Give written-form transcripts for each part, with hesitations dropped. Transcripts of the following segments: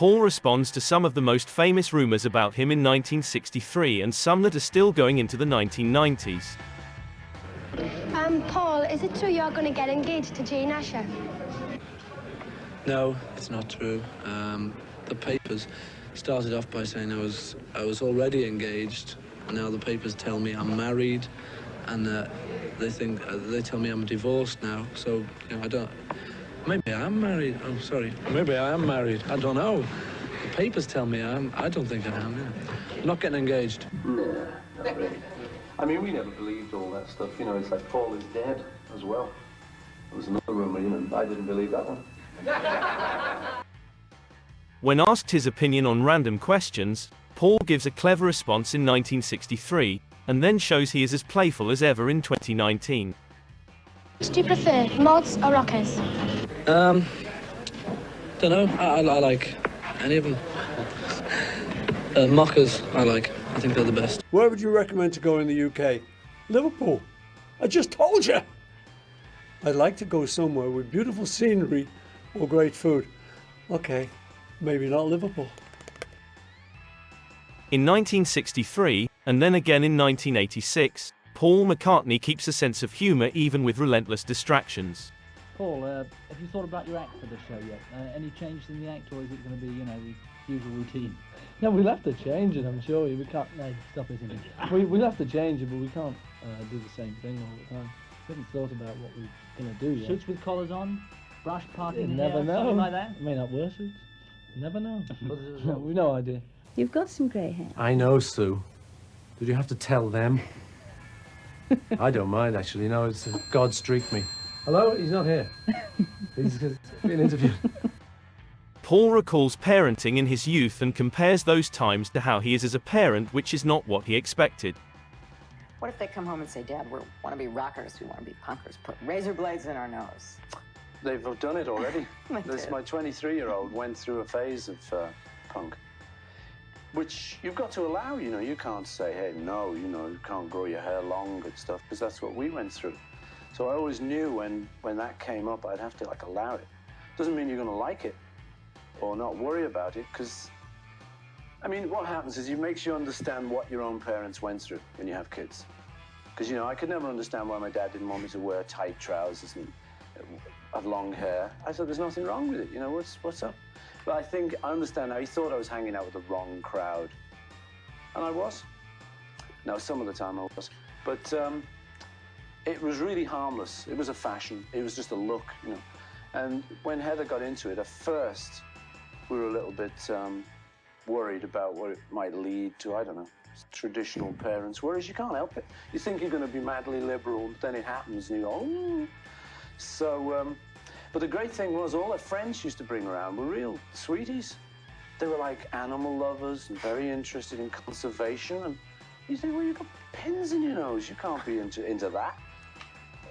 Paul responds to some of the most famous rumors about him in 1963 and some that are still going into the 1990s. Paul, is it true you're going to get engaged to Jane Asher? No, it's not true. The papers started off by saying I was already engaged. Now the papers tell me I'm married, and they tell me I'm divorced now. So I don't. Maybe I am married. Oh, sorry. Maybe I am married. I don't know. The papers tell me I am. I don't think I am. I'm not getting engaged. No, not really. I mean, we never believed all that stuff. It's like Paul is dead as well. There was another rumor, I didn't believe that one. When asked his opinion on random questions, Paul gives a clever response in 1963, and then shows he is as playful as ever in 2019. Do you prefer mods or rockers? Don't know. I like any of them. Mockers, I like. I think they're the best. Where would you recommend to go in the UK? Liverpool. I just told you. I'd like to go somewhere with beautiful scenery or great food. Okay, maybe not Liverpool. In 1963, and then again in 1986, Paul McCartney keeps a sense of humor even with relentless distractions. Paul, have you thought about your act for the show yet? Any changes in the act, or is it going to be, the usual routine? No, we'll have to change it, I'm sure. We can't. No, stop it. We'll have to change it, but we can't do the same thing all the time. We haven't thought about what we're going to do yet. Suits with collars on, brush party, never know. Something like that. I may not wear suits. Never know. We've no idea. You've got some grey hair. I know, Sue. Did you have to tell them? I don't mind, actually. It's God streaked me. Hello? He's not here. He's being interviewed. Paul recalls parenting in his youth and compares those times to how he is as a parent, which is not what he expected. What if they come home and say, Dad, we want to be rockers, we want to be punkers, put razor blades in our nose? They've done it already. My 23-year-old went through a phase of punk, which you've got to allow. You can't say, hey, no, you can't grow your hair long and stuff, because that's what we went through. So I always knew when that came up, I'd have to allow it. Doesn't mean you're going to like it or not worry about it, because what happens is it makes you understand what your own parents went through when you have kids. Because I could never understand why my dad didn't want me to wear tight trousers and have long hair. I thought there's nothing wrong with it. What's up? But I think I understand now. He thought I was hanging out with the wrong crowd, and I was. Now some of the time I was, but it was really harmless. It was a fashion. It was just a look, And when Heather got into it, at first, we were a little bit worried about what it might lead to. I don't know, traditional parents. Whereas you can't help it. You think you're going to be madly liberal, but then it happens, and you go, oh. So, but the great thing was, all their friends used to bring around were real sweeties. They were like animal lovers and very interested in conservation. And you think, well, you've got pins in your nose. You can't be into that.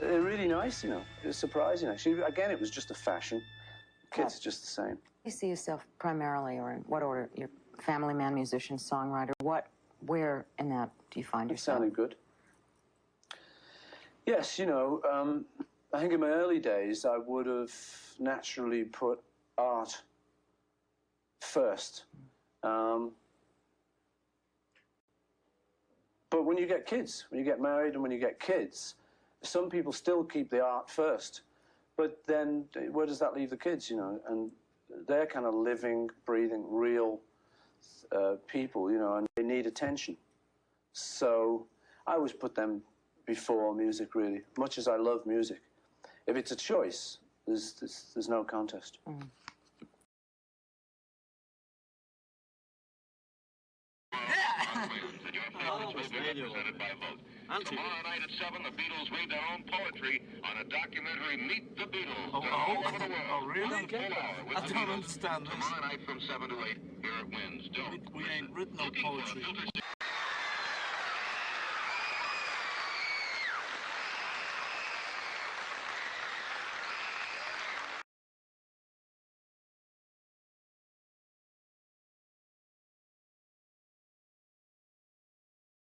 They're really nice, It was surprising, actually. Again, it was just a fashion. Kids are just the same. You see yourself primarily, or in what order? You're family man, musician, songwriter. Where in that do you find It yourself? sounded good. Yes, I think in my early days, I would have naturally put art first. But when you get kids, when you get married and when you get kids, some people still keep the art first. But then where does that leave the kids, And they're kind of living, breathing, real people, and they need attention. So I always put them before music, really, much as I love music. If it's a choice, there's no contest. Mm. Tomorrow night at 7, the Beatles read their own poetry on a documentary, Meet the Beatles. All over the world. Oh, really? I don't understand this. Tomorrow night from 7 to 8, here it wins. We ain't written no poetry.